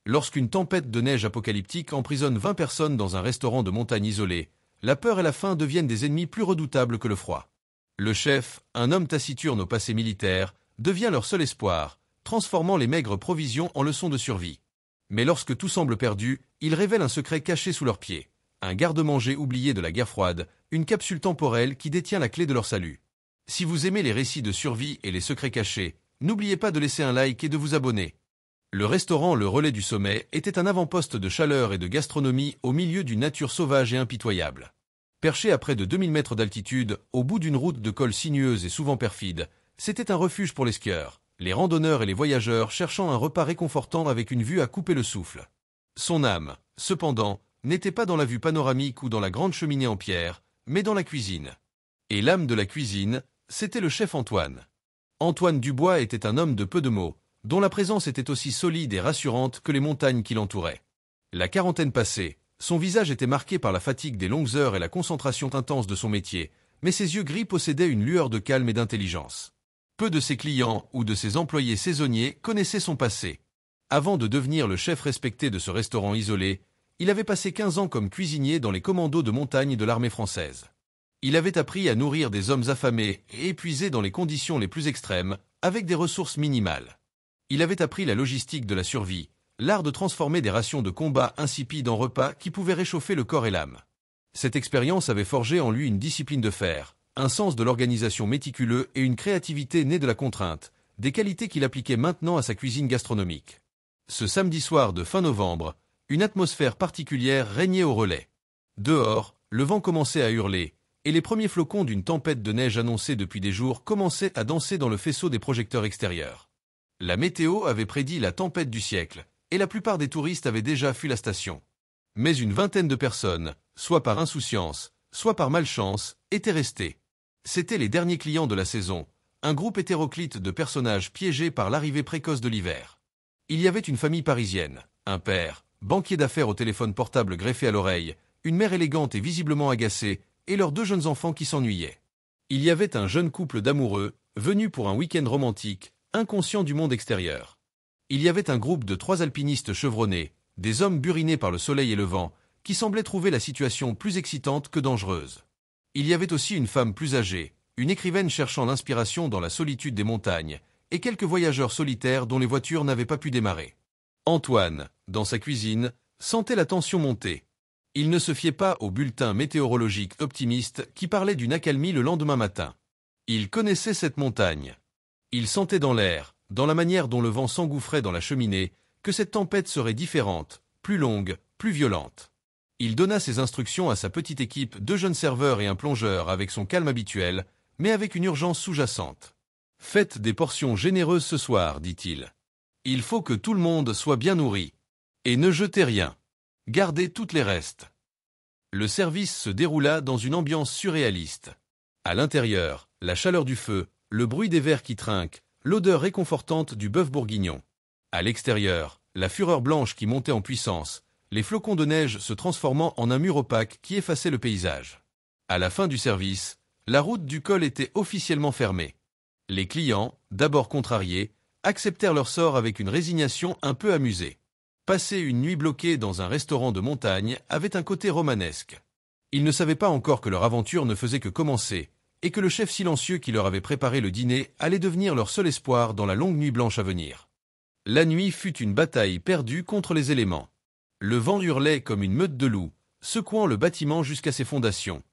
Lorsqu'une tempête de neige apocalyptique emprisonne 20 personnes dans un restaurant de montagne isolé, la peur et la faim deviennent des ennemis plus redoutables que le froid. Le chef, un homme taciturne au passé militaire, devient leur seul espoir, transformant les maigres provisions en leçons de survie. Mais lorsque tout semble perdu, il révèle un secret caché sous leurs pieds. Un garde-manger oublié de la guerre froide, une capsule temporelle qui détient la clé de leur salut. Si vous aimez les récits de survie et les secrets cachés, n'oubliez pas de laisser un like et de vous abonner. Le restaurant Le Relais du Sommet était un avant-poste de chaleur et de gastronomie au milieu d'une nature sauvage et impitoyable. Perché à près de 2000 mètres d'altitude, au bout d'une route de col sinueuse et souvent perfide, c'était un refuge pour les skieurs, les randonneurs et les voyageurs cherchant un repas réconfortant avec une vue à couper le souffle. Son âme, cependant, n'était pas dans la vue panoramique ou dans la grande cheminée en pierre, mais dans la cuisine. Et l'âme de la cuisine, c'était le chef Antoine. Antoine Dubois était un homme de peu de mots, dont la présence était aussi solide et rassurante que les montagnes qui l'entouraient. La quarantaine passée, son visage était marqué par la fatigue des longues heures et la concentration intense de son métier, mais ses yeux gris possédaient une lueur de calme et d'intelligence. Peu de ses clients ou de ses employés saisonniers connaissaient son passé. Avant de devenir le chef respecté de ce restaurant isolé, il avait passé 15 ans comme cuisinier dans les commandos de montagne de l'armée française. Il avait appris à nourrir des hommes affamés et épuisés dans les conditions les plus extrêmes, avec des ressources minimales. Il avait appris la logistique de la survie, l'art de transformer des rations de combat insipides en repas qui pouvaient réchauffer le corps et l'âme. Cette expérience avait forgé en lui une discipline de fer, un sens de l'organisation méticuleux et une créativité née de la contrainte, des qualités qu'il appliquait maintenant à sa cuisine gastronomique. Ce samedi soir de fin novembre, une atmosphère particulière régnait au Relais. Dehors, le vent commençait à hurler, et les premiers flocons d'une tempête de neige annoncée depuis des jours commençaient à danser dans le faisceau des projecteurs extérieurs. La météo avait prédit la tempête du siècle, et la plupart des touristes avaient déjà fui la station. Mais une vingtaine de personnes, soit par insouciance, soit par malchance, étaient restées. C'étaient les derniers clients de la saison, un groupe hétéroclite de personnages piégés par l'arrivée précoce de l'hiver. Il y avait une famille parisienne, un père, banquier d'affaires au téléphone portable greffé à l'oreille, une mère élégante et visiblement agacée, et leurs 2 jeunes enfants qui s'ennuyaient. Il y avait un jeune couple d'amoureux, venus pour un week-end romantique, inconscient du monde extérieur. Il y avait un groupe de 3 alpinistes chevronnés, des hommes burinés par le soleil et le vent, qui semblaient trouver la situation plus excitante que dangereuse. Il y avait aussi une femme plus âgée, une écrivaine cherchant l'inspiration dans la solitude des montagnes, et quelques voyageurs solitaires dont les voitures n'avaient pas pu démarrer. Antoine, dans sa cuisine, sentait la tension monter. Il ne se fiait pas aux bulletins météorologiques optimistes qui parlaient d'une accalmie le lendemain matin. Il connaissait cette montagne. Il sentait dans l'air, dans la manière dont le vent s'engouffrait dans la cheminée, que cette tempête serait différente, plus longue, plus violente. Il donna ses instructions à sa petite équipe, 2 jeunes serveurs et un plongeur avec son calme habituel, mais avec une urgence sous-jacente. « Faites des portions généreuses ce soir, dit-il. Il faut que tout le monde soit bien nourri. Et ne jetez rien. Gardez toutes les restes. » Le service se déroula dans une ambiance surréaliste. À l'intérieur, la chaleur du feu, le bruit des verres qui trinquent, l'odeur réconfortante du bœuf bourguignon. À l'extérieur, la fureur blanche qui montait en puissance, les flocons de neige se transformant en un mur opaque qui effaçait le paysage. À la fin du service, la route du col était officiellement fermée. Les clients, d'abord contrariés, acceptèrent leur sort avec une résignation un peu amusée. Passer une nuit bloquée dans un restaurant de montagne avait un côté romanesque. Ils ne savaient pas encore que leur aventure ne faisait que commencer, et que le chef silencieux qui leur avait préparé le dîner allait devenir leur seul espoir dans la longue nuit blanche à venir. La nuit fut une bataille perdue contre les éléments. Le vent hurlait comme une meute de loups, secouant le bâtiment jusqu'à ses fondations.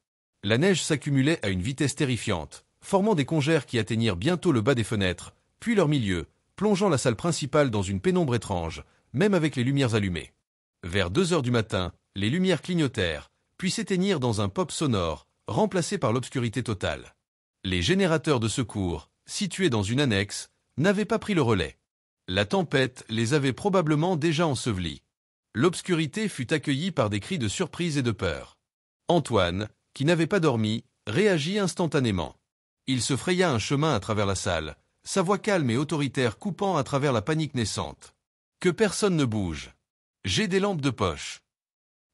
La neige s'accumulait à une vitesse terrifiante, formant des congères qui atteignirent bientôt le bas des fenêtres, puis leur milieu, plongeant la salle principale dans une pénombre étrange, même avec les lumières allumées. Vers 2 heures du matin, les lumières clignotèrent, puis s'éteignirent dans un pop sonore, remplacé par l'obscurité totale. Les générateurs de secours, situés dans une annexe, n'avaient pas pris le relais. La tempête les avait probablement déjà ensevelis. L'obscurité fut accueillie par des cris de surprise et de peur. Antoine, qui n'avait pas dormi, réagit instantanément. Il se fraya un chemin à travers la salle, sa voix calme et autoritaire coupant à travers la panique naissante. « Que personne ne bouge. J'ai des lampes de poche. »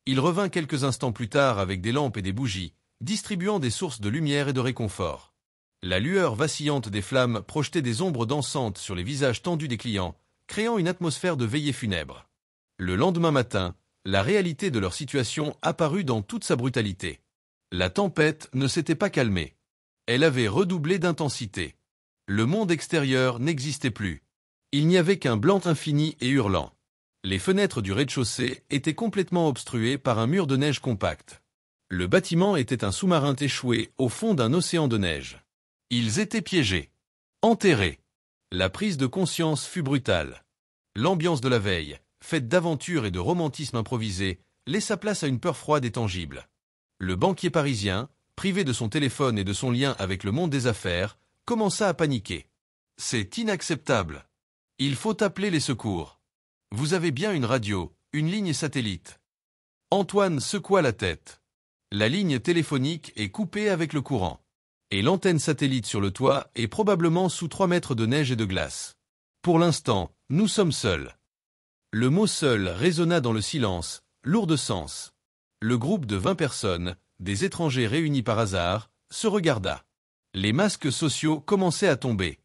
Il revint quelques instants plus tard avec des lampes et des bougies, distribuant des sources de lumière et de réconfort. La lueur vacillante des flammes projetait des ombres dansantes sur les visages tendus des clients, créant une atmosphère de veillée funèbre. Le lendemain matin, la réalité de leur situation apparut dans toute sa brutalité. La tempête ne s'était pas calmée. Elle avait redoublé d'intensité. Le monde extérieur n'existait plus. Il n'y avait qu'un blanc infini et hurlant. Les fenêtres du rez-de-chaussée étaient complètement obstruées par un mur de neige compacte. Le bâtiment était un sous-marin échoué au fond d'un océan de neige. Ils étaient piégés. Enterrés. La prise de conscience fut brutale. L'ambiance de la veille, faite d'aventures et de romantisme improvisé, laissa place à une peur froide et tangible. Le banquier parisien, privé de son téléphone et de son lien avec le monde des affaires, commença à paniquer. « C'est inacceptable. Il faut appeler les secours. Vous avez bien une radio, une ligne satellite. » Antoine secoua la tête. La ligne téléphonique est coupée avec le courant. Et l'antenne satellite sur le toit est probablement sous 3 mètres de neige et de glace. Pour l'instant, nous sommes seuls. Le mot « seul » résonna dans le silence, lourd de sens. Le groupe de 20 personnes, des étrangers réunis par hasard, se regarda. Les masques sociaux commençaient à tomber.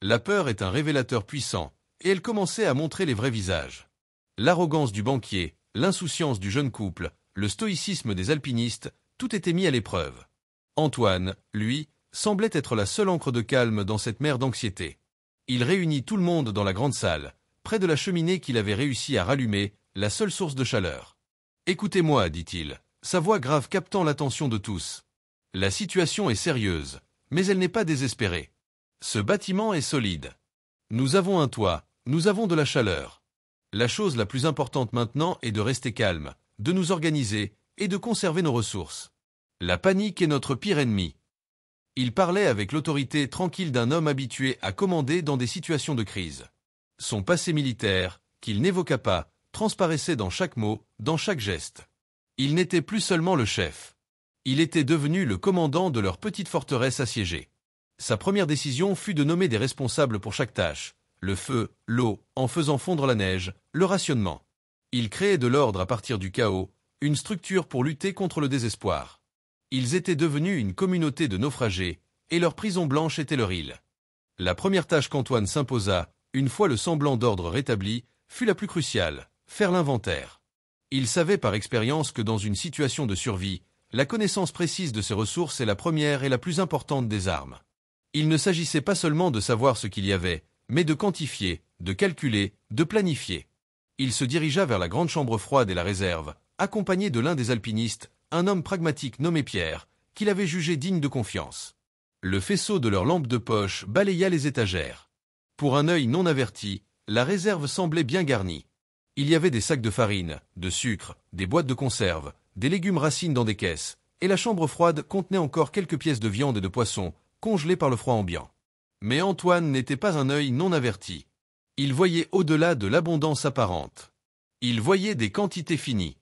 La peur est un révélateur puissant, et elle commençait à montrer les vrais visages. L'arrogance du banquier, l'insouciance du jeune couple, le stoïcisme des alpinistes, tout était mis à l'épreuve. Antoine, lui, semblait être la seule encre de calme dans cette mer d'anxiété. Il réunit tout le monde dans la grande salle, près de la cheminée qu'il avait réussi à rallumer, la seule source de chaleur. « Écoutez-moi, dit-il, sa voix grave captant l'attention de tous. La situation est sérieuse, mais elle n'est pas désespérée. Ce bâtiment est solide. Nous avons un toit, nous avons de la chaleur. La chose la plus importante maintenant est de rester calme, de nous organiser et de conserver nos ressources. La panique est notre pire ennemi. » Il parlait avec l'autorité tranquille d'un homme habitué à commander dans des situations de crise. Son passé militaire, qu'il n'évoqua pas, transparaissait dans chaque mot, dans chaque geste. Il n'était plus seulement le chef. Il était devenu le commandant de leur petite forteresse assiégée. Sa première décision fut de nommer des responsables pour chaque tâche, le feu, l'eau, en faisant fondre la neige, le rationnement. Il créait de l'ordre à partir du chaos, une structure pour lutter contre le désespoir. Ils étaient devenus une communauté de naufragés, et leur prison blanche était leur île. La première tâche qu'Antoine s'imposa, une fois le semblant d'ordre rétabli, fut la plus cruciale, faire l'inventaire. Il savait par expérience que dans une situation de survie, la connaissance précise de ses ressources est la première et la plus importante des armes. Il ne s'agissait pas seulement de savoir ce qu'il y avait, mais de quantifier, de calculer, de planifier. Il se dirigea vers la grande chambre froide et la réserve, accompagné de l'un des alpinistes, un homme pragmatique nommé Pierre, qu'il avait jugé digne de confiance. Le faisceau de leur lampe de poche balaya les étagères. Pour un œil non averti, la réserve semblait bien garnie. Il y avait des sacs de farine, de sucre, des boîtes de conserve, des légumes racines dans des caisses, et la chambre froide contenait encore quelques pièces de viande et de poisson, congelées par le froid ambiant. Mais Antoine n'était pas un œil non averti. Il voyait au-delà de l'abondance apparente. Il voyait des quantités finies.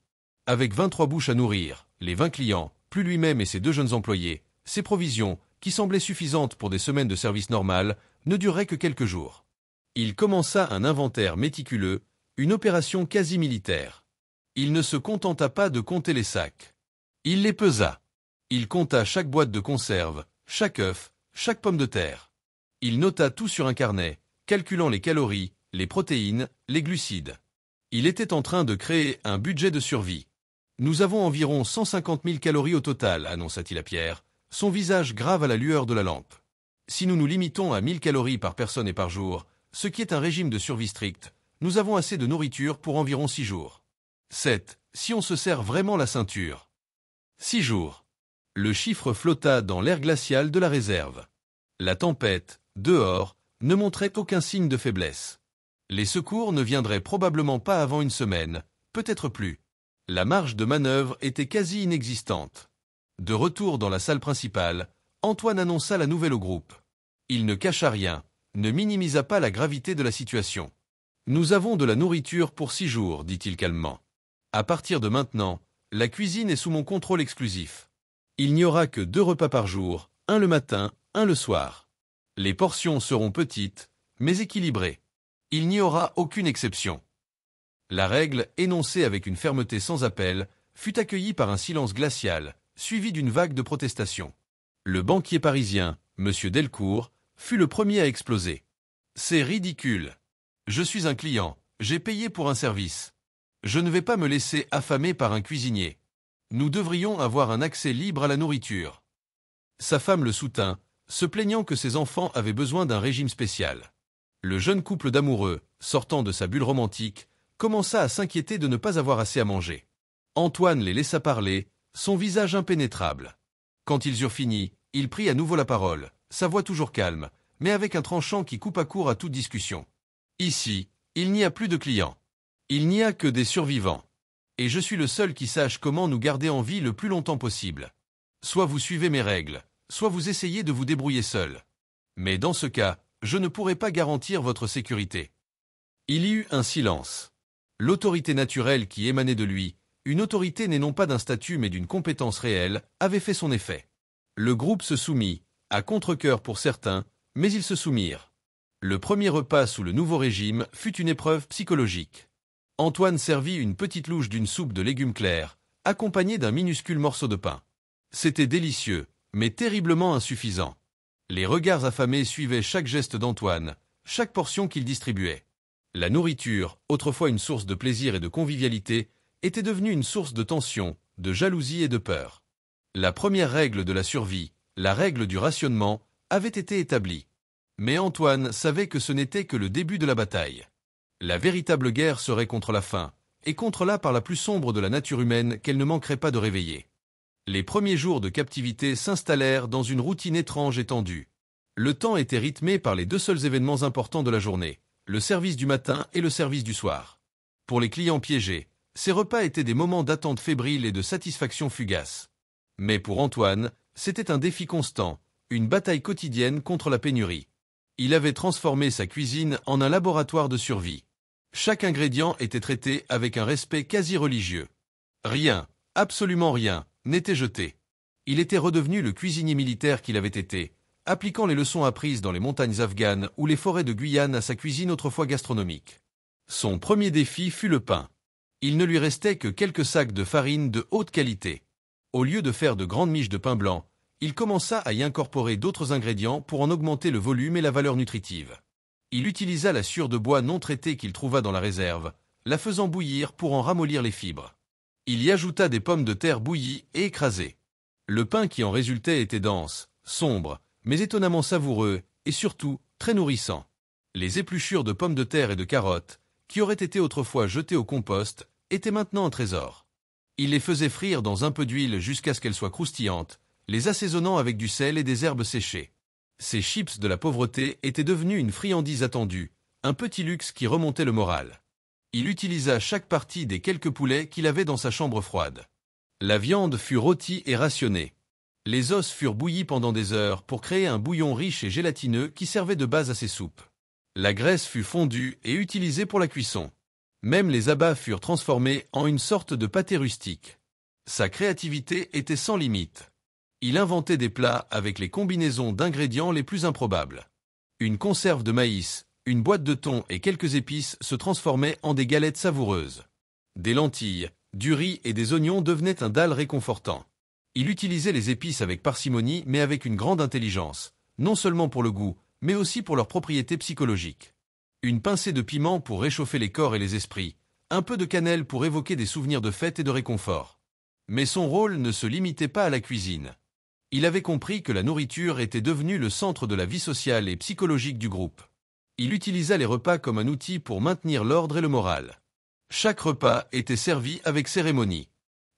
Avec 23 bouches à nourrir, les 20 clients, plus lui-même et ses 2 jeunes employés, ses provisions, qui semblaient suffisantes pour des semaines de service normal, ne dureraient que quelques jours. Il commença un inventaire méticuleux, une opération quasi militaire. Il ne se contenta pas de compter les sacs. Il les pesa. Il compta chaque boîte de conserve, chaque œuf, chaque pomme de terre. Il nota tout sur un carnet, calculant les calories, les protéines, les glucides. Il était en train de créer un budget de survie. « Nous avons environ 150 000 calories au total, annonça-t-il à Pierre, son visage grave à la lueur de la lampe. Si nous nous limitons à 1000 calories par personne et par jour, ce qui est un régime de survie strict, nous avons assez de nourriture pour environ 6 jours. 7, si on se serre vraiment la ceinture. 6 jours. Le chiffre flotta dans l'air glacial de la réserve. La tempête, dehors, ne montrait aucun signe de faiblesse. Les secours ne viendraient probablement pas avant une semaine, peut-être plus. La marge de manœuvre était quasi inexistante. De retour dans la salle principale, Antoine annonça la nouvelle au groupe. Il ne cacha rien, ne minimisa pas la gravité de la situation. « Nous avons de la nourriture pour 6 jours, dit-il calmement. À partir de maintenant, la cuisine est sous mon contrôle exclusif. Il n'y aura que 2 repas par jour, un le matin, un le soir. Les portions seront petites, mais équilibrées. Il n'y aura aucune exception. » La règle, énoncée avec une fermeté sans appel, fut accueillie par un silence glacial, suivi d'une vague de protestations. Le banquier parisien, M. Delcourt, fut le premier à exploser. « C'est ridicule. Je suis un client, j'ai payé pour un service. Je ne vais pas me laisser affamer par un cuisinier. Nous devrions avoir un accès libre à la nourriture. Sa femme le soutint, se plaignant que ses enfants avaient besoin d'un régime spécial. Le jeune couple d'amoureux, sortant de sa bulle romantique, commença à s'inquiéter de ne pas avoir assez à manger. Antoine les laissa parler, son visage impénétrable. Quand ils eurent fini, il prit à nouveau la parole, sa voix toujours calme, mais avec un tranchant qui coupa court à toute discussion. Ici, il n'y a plus de clients. Il n'y a que des survivants. Et je suis le seul qui sache comment nous garder en vie le plus longtemps possible. Soit vous suivez mes règles, soit vous essayez de vous débrouiller seul. Mais dans ce cas, je ne pourrai pas garantir votre sécurité. Il y eut un silence. L'autorité naturelle qui émanait de lui, une autorité née non pas d'un statut mais d'une compétence réelle, avait fait son effet. Le groupe se soumit, à contre-cœur pour certains, mais ils se soumirent. Le premier repas sous le nouveau régime fut une épreuve psychologique. Antoine servit une petite louche d'une soupe de légumes clairs, accompagnée d'un minuscule morceau de pain. C'était délicieux, mais terriblement insuffisant. Les regards affamés suivaient chaque geste d'Antoine, chaque portion qu'il distribuait. La nourriture, autrefois une source de plaisir et de convivialité, était devenue une source de tension, de jalousie et de peur. La première règle de la survie, la règle du rationnement, avait été établie. Mais Antoine savait que ce n'était que le début de la bataille. La véritable guerre serait contre la faim, et contre la part la plus sombre de la nature humaine qu'elle ne manquerait pas de réveiller. Les premiers jours de captivité s'installèrent dans une routine étrange et tendue. Le temps était rythmé par les deux seuls événements importants de la journée, le service du matin et le service du soir. Pour les clients piégés, ces repas étaient des moments d'attente fébrile et de satisfaction fugace. Mais pour Antoine, c'était un défi constant, une bataille quotidienne contre la pénurie. Il avait transformé sa cuisine en un laboratoire de survie. Chaque ingrédient était traité avec un respect quasi religieux. Rien, absolument rien, n'était jeté. Il était redevenu le cuisinier militaire qu'il avait été, appliquant les leçons apprises dans les montagnes afghanes ou les forêts de Guyane à sa cuisine autrefois gastronomique. Son premier défi fut le pain. Il ne lui restait que quelques sacs de farine de haute qualité. Au lieu de faire de grandes miches de pain blanc, il commença à y incorporer d'autres ingrédients pour en augmenter le volume et la valeur nutritive. Il utilisa la sciure de bois non traitée qu'il trouva dans la réserve, la faisant bouillir pour en ramollir les fibres. Il y ajouta des pommes de terre bouillies et écrasées. Le pain qui en résultait était dense, sombre, mais étonnamment savoureux et surtout très nourrissant. Les épluchures de pommes de terre et de carottes, qui auraient été autrefois jetées au compost, étaient maintenant un trésor. Il les faisait frire dans un peu d'huile jusqu'à ce qu'elles soient croustillantes, les assaisonnant avec du sel et des herbes séchées. Ces chips de la pauvreté étaient devenus une friandise attendue, un petit luxe qui remontait le moral. Il utilisa chaque partie des quelques poulets qu'il avait dans sa chambre froide. La viande fut rôtie et rationnée. Les os furent bouillis pendant des heures pour créer un bouillon riche et gélatineux qui servait de base à ses soupes. La graisse fut fondue et utilisée pour la cuisson. Même les abats furent transformés en une sorte de pâté rustique. Sa créativité était sans limite. Il inventait des plats avec les combinaisons d'ingrédients les plus improbables. Une conserve de maïs, une boîte de thon et quelques épices se transformaient en des galettes savoureuses. Des lentilles, du riz et des oignons devenaient un dalle réconfortant. Il utilisait les épices avec parcimonie mais avec une grande intelligence, non seulement pour le goût, mais aussi pour leurs propriétés psychologiques. Une pincée de piment pour réchauffer les corps et les esprits, un peu de cannelle pour évoquer des souvenirs de fête et de réconfort. Mais son rôle ne se limitait pas à la cuisine. Il avait compris que la nourriture était devenue le centre de la vie sociale et psychologique du groupe. Il utilisa les repas comme un outil pour maintenir l'ordre et le moral. Chaque repas était servi avec cérémonie.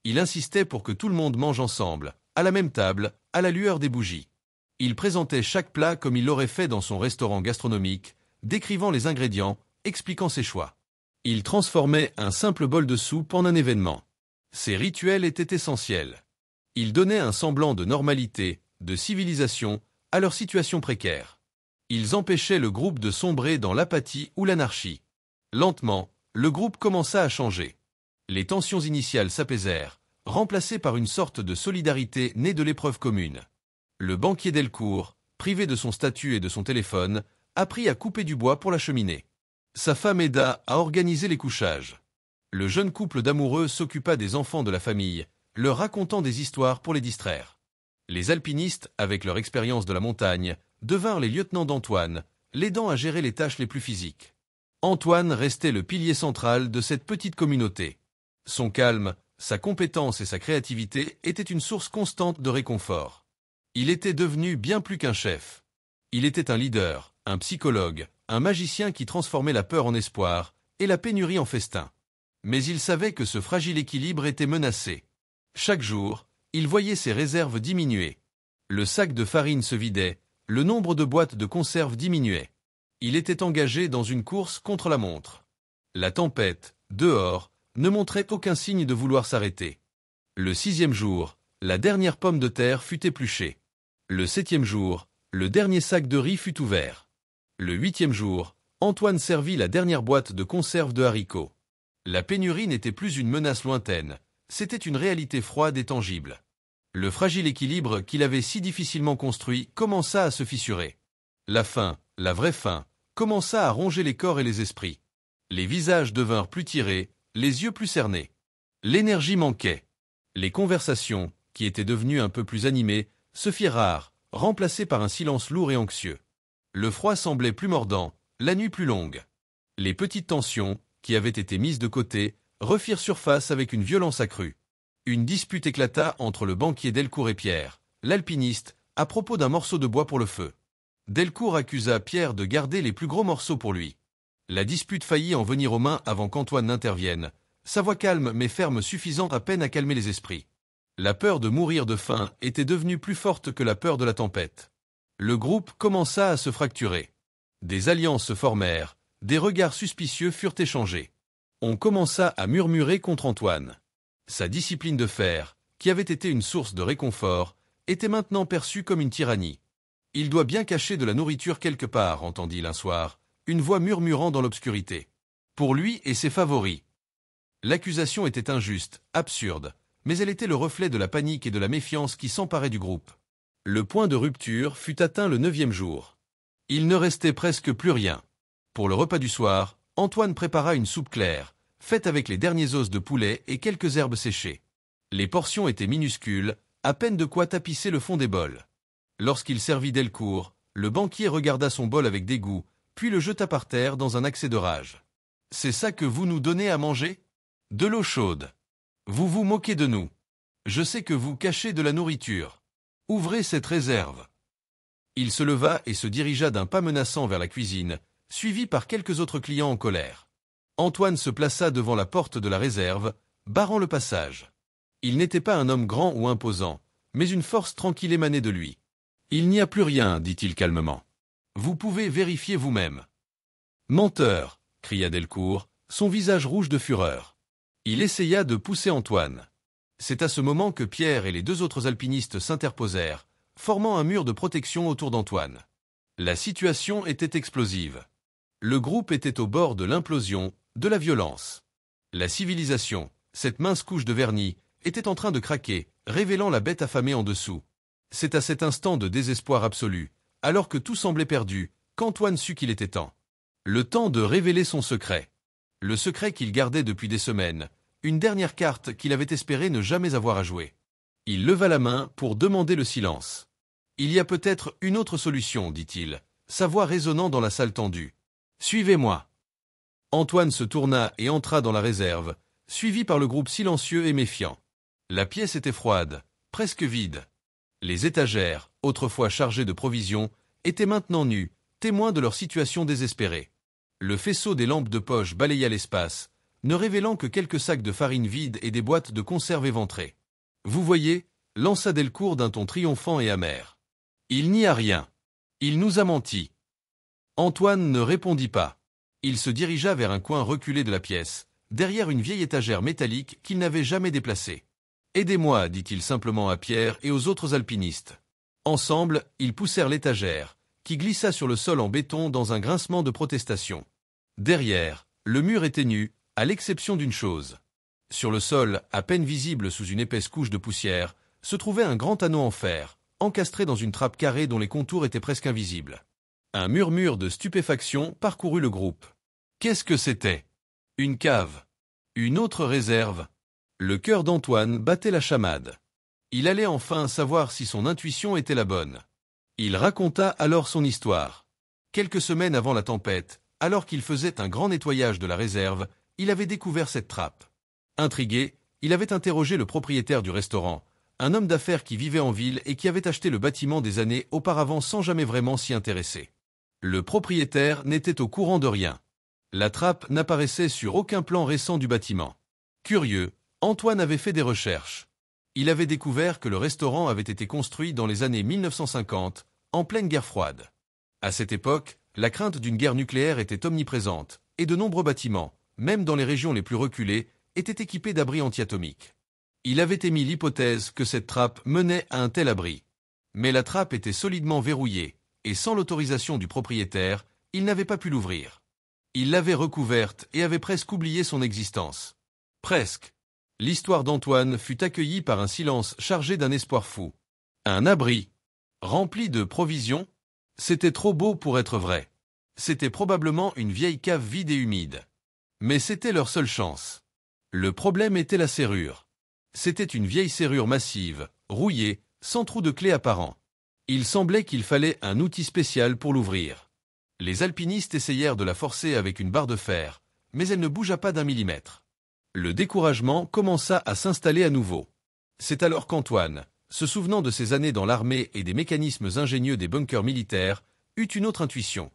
Il insistait pour que tout le monde mange ensemble, à la même table, à la lueur des bougies. Il présentait chaque plat comme il l'aurait fait dans son restaurant gastronomique, décrivant les ingrédients, expliquant ses choix. Il transformait un simple bol de soupe en un événement. Ces rituels étaient essentiels. Il donnait un semblant de normalité, de civilisation, à leur situation précaire. Ils empêchaient le groupe de sombrer dans l'apathie ou l'anarchie. Lentement, le groupe commença à changer. Les tensions initiales s'apaisèrent, remplacées par une sorte de solidarité née de l'épreuve commune. Le banquier Delcourt, privé de son statut et de son téléphone, apprit à couper du bois pour la cheminée. Sa femme aida à organiser les couchages. Le jeune couple d'amoureux s'occupa des enfants de la famille, leur racontant des histoires pour les distraire. Les alpinistes, avec leur expérience de la montagne, devinrent les lieutenants d'Antoine, l'aidant à gérer les tâches les plus physiques. Antoine restait le pilier central de cette petite communauté. Son calme, sa compétence et sa créativité étaient une source constante de réconfort. Il était devenu bien plus qu'un chef. Il était un leader, un psychologue, un magicien qui transformait la peur en espoir et la pénurie en festin. Mais il savait que ce fragile équilibre était menacé. Chaque jour, il voyait ses réserves diminuer. Le sac de farine se vidait, le nombre de boîtes de conserve diminuait. Il était engagé dans une course contre la montre. La tempête, dehors, ne montrait aucun signe de vouloir s'arrêter. Le 6e jour, la dernière pomme de terre fut épluchée. Le 7e jour, le dernier sac de riz fut ouvert. Le 8e jour, Antoine servit la dernière boîte de conserve de haricots. La pénurie n'était plus une menace lointaine, c'était une réalité froide et tangible. Le fragile équilibre qu'il avait si difficilement construit commença à se fissurer. La faim, la vraie faim, commença à ronger les corps et les esprits. Les visages devinrent plus tirés, les yeux plus cernés. L'énergie manquait. Les conversations, qui étaient devenues un peu plus animées, se firent rares, remplacées par un silence lourd et anxieux. Le froid semblait plus mordant, la nuit plus longue. Les petites tensions, qui avaient été mises de côté, refirent surface avec une violence accrue. Une dispute éclata entre le banquier Delcourt et Pierre, l'alpiniste, à propos d'un morceau de bois pour le feu. Delcourt accusa Pierre de garder les plus gros morceaux pour lui. La dispute faillit en venir aux mains avant qu'Antoine n'intervienne, sa voix calme mais ferme suffisant à peine à calmer les esprits. La peur de mourir de faim était devenue plus forte que la peur de la tempête. Le groupe commença à se fracturer. Des alliances se formèrent, des regards suspicieux furent échangés. On commença à murmurer contre Antoine. Sa discipline de fer, qui avait été une source de réconfort, était maintenant perçue comme une tyrannie. Il doit bien cacher de la nourriture quelque part, entendit l'un soir, une voix murmurant dans l'obscurité. Pour lui et ses favoris. L'accusation était injuste, absurde, mais elle était le reflet de la panique et de la méfiance qui s'emparait du groupe. Le point de rupture fut atteint le 9e jour. Il ne restait presque plus rien. Pour le repas du soir, Antoine prépara une soupe claire, faite avec les derniers os de poulet et quelques herbes séchées. Les portions étaient minuscules, à peine de quoi tapisser le fond des bols. Lorsqu'il servit Delcourt, le banquier regarda son bol avec dégoût, puis le jeta par terre dans un accès de rage. « C'est ça que vous nous donnez à manger ? De l'eau chaude. Vous vous moquez de nous. Je sais que vous cachez de la nourriture. Ouvrez cette réserve. » Il se leva et se dirigea d'un pas menaçant vers la cuisine, suivi par quelques autres clients en colère. Antoine se plaça devant la porte de la réserve, barrant le passage. Il n'était pas un homme grand ou imposant, mais une force tranquille émanait de lui. « Il n'y a plus rien, dit-il calmement. Vous pouvez vérifier vous-même. »« Menteur !» cria Delcourt, son visage rouge de fureur. Il essaya de pousser Antoine. C'est à ce moment que Pierre et les 2 autres alpinistes s'interposèrent, formant un mur de protection autour d'Antoine. La situation était explosive. Le groupe était au bord de l'implosion, de la violence. La civilisation, cette mince couche de vernis, était en train de craquer, révélant la bête affamée en dessous. C'est à cet instant de désespoir absolu, alors que tout semblait perdu, qu'Antoine sut qu'il était temps. Le temps de révéler son secret. Le secret qu'il gardait depuis des semaines, une dernière carte qu'il avait espéré ne jamais avoir à jouer. Il leva la main pour demander le silence. « Il y a peut-être une autre solution, dit-il, sa voix résonnant dans la salle tendue. Suivez-moi. » Antoine se tourna et entra dans la réserve, suivi par le groupe silencieux et méfiant. La pièce était froide, presque vide. Les étagères, autrefois chargées de provisions, étaient maintenant nues, témoins de leur situation désespérée. Le faisceau des lampes de poche balaya l'espace, ne révélant que quelques sacs de farine vides et des boîtes de conserve éventrées. « Vous voyez » lança Delcourt d'un ton triomphant et amer. « Il n'y a rien. Il nous a menti. » Antoine ne répondit pas. Il se dirigea vers un coin reculé de la pièce, derrière une vieille étagère métallique qu'il n'avait jamais déplacée. « Aidez-moi, dit-il simplement à Pierre et aux autres alpinistes. » Ensemble, ils poussèrent l'étagère, qui glissa sur le sol en béton dans un grincement de protestation. Derrière, le mur était nu, à l'exception d'une chose. Sur le sol, à peine visible sous une épaisse couche de poussière, se trouvait un grand anneau en fer, encastré dans une trappe carrée dont les contours étaient presque invisibles. Un murmure de stupéfaction parcourut le groupe. Qu'est-ce que c'était? Une cave? Une autre réserve? Le cœur d'Antoine battait la chamade. Il allait enfin savoir si son intuition était la bonne. Il raconta alors son histoire. Quelques semaines avant la tempête, alors qu'il faisait un grand nettoyage de la réserve, il avait découvert cette trappe. Intrigué, il avait interrogé le propriétaire du restaurant, un homme d'affaires qui vivait en ville et qui avait acheté le bâtiment des années auparavant sans jamais vraiment s'y intéresser. Le propriétaire n'était au courant de rien. La trappe n'apparaissait sur aucun plan récent du bâtiment. Curieux, Antoine avait fait des recherches. Il avait découvert que le restaurant avait été construit dans les années 1950, en pleine guerre froide. À cette époque, la crainte d'une guerre nucléaire était omniprésente, et de nombreux bâtiments, même dans les régions les plus reculées, étaient équipés d'abris antiatomiques. Il avait émis l'hypothèse que cette trappe menait à un tel abri. Mais la trappe était solidement verrouillée, et sans l'autorisation du propriétaire, il n'avait pas pu l'ouvrir. Il l'avait recouverte et avait presque oublié son existence. Presque. L'histoire d'Antoine fut accueillie par un silence chargé d'un espoir fou. Un abri, rempli de provisions, c'était trop beau pour être vrai. C'était probablement une vieille cave vide et humide. Mais c'était leur seule chance. Le problème était la serrure. C'était une vieille serrure massive, rouillée, sans trou de clé apparent. Il semblait qu'il fallait un outil spécial pour l'ouvrir. Les alpinistes essayèrent de la forcer avec une barre de fer, mais elle ne bougea pas d'un millimètre. Le découragement commença à s'installer à nouveau. C'est alors qu'Antoine, se souvenant de ses années dans l'armée et des mécanismes ingénieux des bunkers militaires, eut une autre intuition.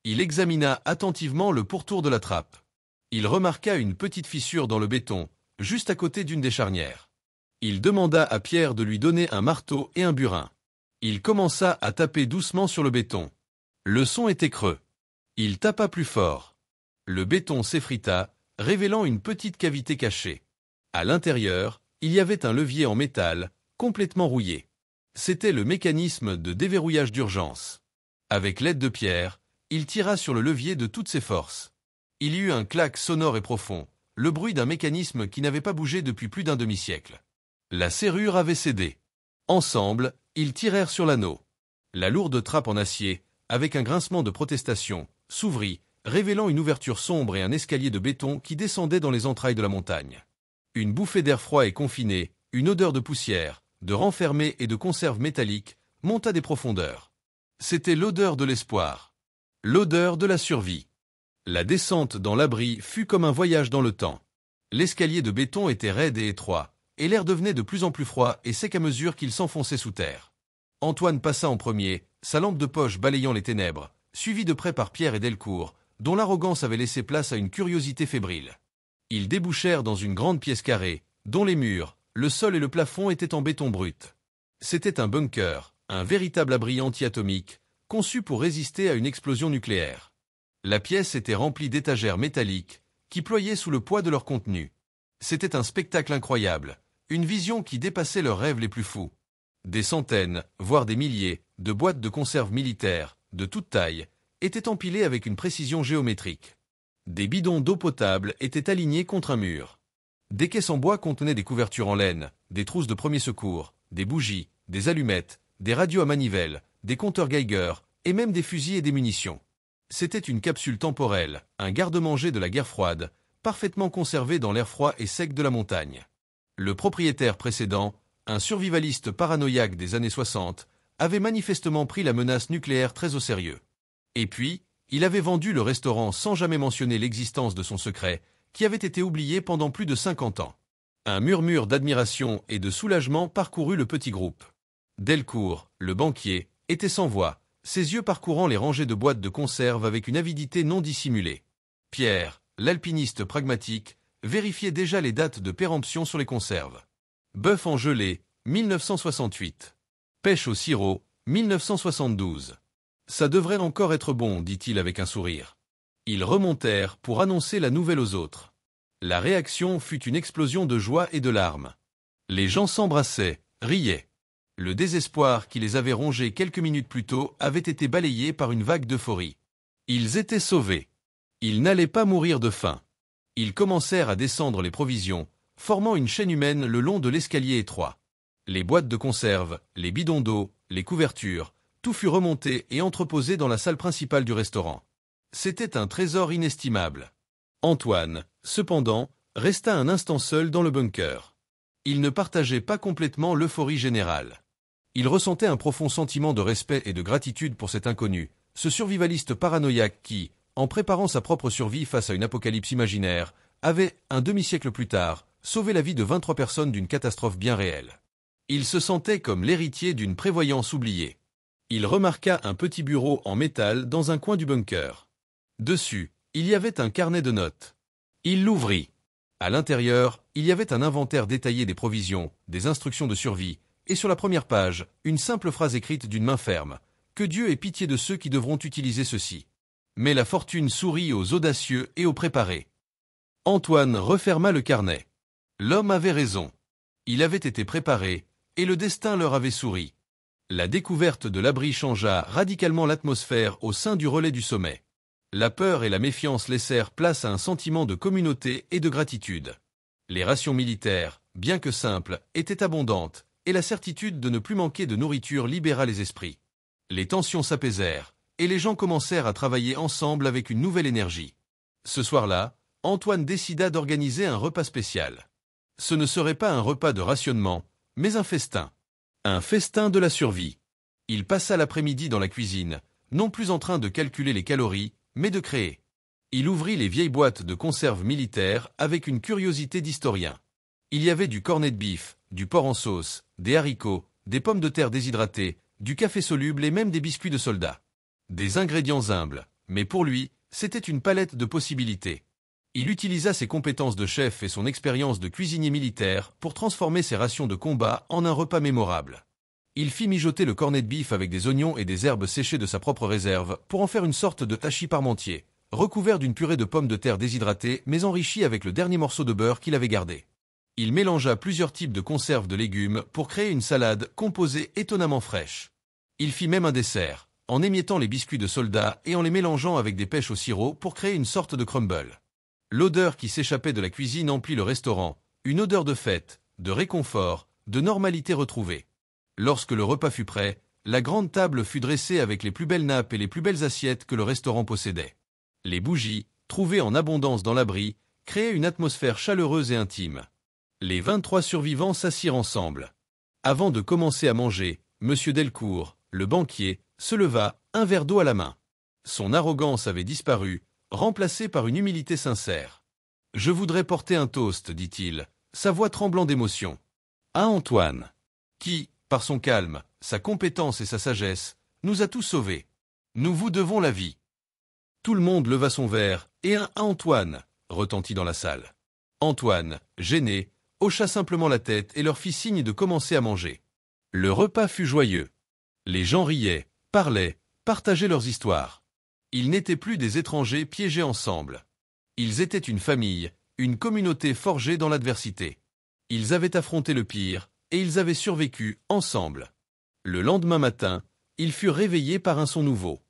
Il examina attentivement le pourtour de la trappe. Il remarqua une petite fissure dans le béton, juste à côté d'une des charnières. Il demanda à Pierre de lui donner un marteau et un burin. Il commença à taper doucement sur le béton. Le son était creux. Il tapa plus fort. Le béton s'effrita, révélant une petite cavité cachée. À l'intérieur, il y avait un levier en métal, complètement rouillé. C'était le mécanisme de déverrouillage d'urgence. Avec l'aide de Pierre, il tira sur le levier de toutes ses forces. Il y eut un clac sonore et profond, le bruit d'un mécanisme qui n'avait pas bougé depuis plus d'un demi-siècle. La serrure avait cédé. Ensemble, ils tirèrent sur l'anneau. La lourde trappe en acier, avec un grincement de protestation, s'ouvrit, révélant une ouverture sombre et un escalier de béton qui descendait dans les entrailles de la montagne. Une bouffée d'air froid et confiné, une odeur de poussière, de renfermé et de conserve métallique, monta des profondeurs. C'était l'odeur de l'espoir. L'odeur de la survie. La descente dans l'abri fut comme un voyage dans le temps. L'escalier de béton était raide et étroit, et l'air devenait de plus en plus froid et sec à mesure qu'il s'enfonçait sous terre. Antoine passa en premier, sa lampe de poche balayant les ténèbres, suivi de près par Pierre et Delcourt, dont l'arrogance avait laissé place à une curiosité fébrile. Ils débouchèrent dans une grande pièce carrée, dont les murs, le sol et le plafond étaient en béton brut. C'était un bunker, un véritable abri anti-atomique, conçu pour résister à une explosion nucléaire. La pièce était remplie d'étagères métalliques, qui ployaient sous le poids de leur contenu. C'était un spectacle incroyable, une vision qui dépassait leurs rêves les plus fous. Des centaines, voire des milliers, de boîtes de conserve militaires, de toute taille, étaient empilées avec une précision géométrique. Des bidons d'eau potable étaient alignés contre un mur. Des caisses en bois contenaient des couvertures en laine, des trousses de premiers secours, des bougies, des allumettes, des radios à manivelle, des compteurs Geiger, et même des fusils et des munitions. C'était une capsule temporelle, un garde-manger de la guerre froide, parfaitement conservé dans l'air froid et sec de la montagne. Le propriétaire précédent, un survivaliste paranoïaque des années 60, avait manifestement pris la menace nucléaire très au sérieux. Et puis, il avait vendu le restaurant sans jamais mentionner l'existence de son secret, qui avait été oublié pendant plus de 50 ans. Un murmure d'admiration et de soulagement parcourut le petit groupe. Delcourt, le banquier, était sans voix, ses yeux parcourant les rangées de boîtes de conserve avec une avidité non dissimulée. Pierre, l'alpiniste pragmatique, vérifiait déjà les dates de péremption sur les conserves. Bœuf en gelée, 1968. Pêche au sirop, 1972. Ça devrait encore être bon, dit-il avec un sourire. Ils remontèrent pour annoncer la nouvelle aux autres. La réaction fut une explosion de joie et de larmes. Les gens s'embrassaient, riaient. Le désespoir qui les avait rongés quelques minutes plus tôt avait été balayé par une vague d'euphorie. Ils étaient sauvés. Ils n'allaient pas mourir de faim. Ils commencèrent à descendre les provisions, formant une chaîne humaine le long de l'escalier étroit. Les boîtes de conserve, les bidons d'eau, les couvertures, tout fut remonté et entreposé dans la salle principale du restaurant. C'était un trésor inestimable. Antoine, cependant, resta un instant seul dans le bunker. Il ne partageait pas complètement l'euphorie générale. Il ressentait un profond sentiment de respect et de gratitude pour cet inconnu, ce survivaliste paranoïaque qui, en préparant sa propre survie face à une apocalypse imaginaire, avait, un demi-siècle plus tard, sauvé la vie de 23 personnes d'une catastrophe bien réelle. Il se sentait comme l'héritier d'une prévoyance oubliée. Il remarqua un petit bureau en métal dans un coin du bunker. Dessus, il y avait un carnet de notes. Il l'ouvrit. À l'intérieur, il y avait un inventaire détaillé des provisions, des instructions de survie, et sur la première page, une simple phrase écrite d'une main ferme. Que Dieu ait pitié de ceux qui devront utiliser ceci. Mais la fortune sourit aux audacieux et aux préparés. Antoine referma le carnet. L'homme avait raison. Il avait été préparé, et le destin leur avait souri. La découverte de l'abri changea radicalement l'atmosphère au sein du relais du sommet. La peur et la méfiance laissèrent place à un sentiment de communauté et de gratitude. Les rations militaires, bien que simples, étaient abondantes, et la certitude de ne plus manquer de nourriture libéra les esprits. Les tensions s'apaisèrent, et les gens commencèrent à travailler ensemble avec une nouvelle énergie. Ce soir-là, Antoine décida d'organiser un repas spécial. Ce ne serait pas un repas de rationnement, mais un festin. Un festin de la survie. Il passa l'après-midi dans la cuisine, non plus en train de calculer les calories, mais de créer. Il ouvrit les vieilles boîtes de conserve militaires avec une curiosité d'historien. Il y avait du cornet de bif, du porc en sauce, des haricots, des pommes de terre déshydratées, du café soluble et même des biscuits de soldats. Des ingrédients humbles, mais pour lui, c'était une palette de possibilités. Il utilisa ses compétences de chef et son expérience de cuisinier militaire pour transformer ses rations de combat en un repas mémorable. Il fit mijoter le cornet de bif avec des oignons et des herbes séchées de sa propre réserve pour en faire une sorte de hachis parmentier, recouvert d'une purée de pommes de terre déshydratées mais enrichi avec le dernier morceau de beurre qu'il avait gardé. Il mélangea plusieurs types de conserves de légumes pour créer une salade composée étonnamment fraîche. Il fit même un dessert, en émiettant les biscuits de soldats et en les mélangeant avec des pêches au sirop pour créer une sorte de crumble. L'odeur qui s'échappait de la cuisine emplit le restaurant, une odeur de fête, de réconfort, de normalité retrouvée. Lorsque le repas fut prêt, la grande table fut dressée avec les plus belles nappes et les plus belles assiettes que le restaurant possédait. Les bougies, trouvées en abondance dans l'abri, créaient une atmosphère chaleureuse et intime. Les 23 survivants s'assirent ensemble. Avant de commencer à manger, M. Delcourt, le banquier, se leva, un verre d'eau à la main. Son arrogance avait disparu, remplacée par une humilité sincère. « Je voudrais porter un toast, dit-il, sa voix tremblant d'émotion. À Antoine, qui, par son calme, sa compétence et sa sagesse, nous a tous sauvés. Nous vous devons la vie. » Tout le monde leva son verre, et un « à Antoine » retentit dans la salle. Antoine, gêné, hocha simplement la tête et leur fit signe de commencer à manger. Le repas fut joyeux. Les gens riaient, parlaient, partageaient leurs histoires. Ils n'étaient plus des étrangers piégés ensemble. Ils étaient une famille, une communauté forgée dans l'adversité. Ils avaient affronté le pire, et ils avaient survécu ensemble. Le lendemain matin, ils furent réveillés par un son nouveau.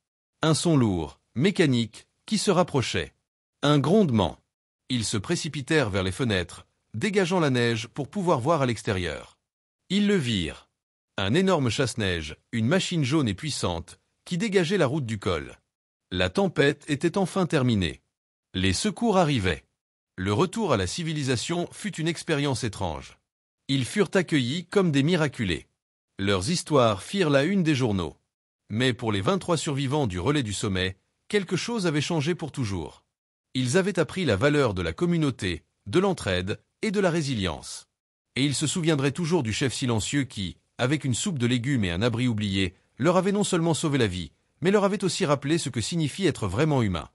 Un son lourd, mécanique, qui se rapprochait. Un grondement. Ils se précipitèrent vers les fenêtres, dégageant la neige pour pouvoir voir à l'extérieur. Ils le virent. Un énorme chasse-neige, une machine jaune et puissante, qui dégageait la route du col. La tempête était enfin terminée. Les secours arrivaient. Le retour à la civilisation fut une expérience étrange. Ils furent accueillis comme des miraculés. Leurs histoires firent la une des journaux. Mais pour les 23 survivants du relais du sommet, quelque chose avait changé pour toujours. Ils avaient appris la valeur de la communauté, de l'entraide et de la résilience. Et ils se souviendraient toujours du chef silencieux qui, avec une soupe de légumes et un abri oublié, leur avait non seulement sauvé la vie, mais leur avait aussi rappelé ce que signifie être vraiment humain.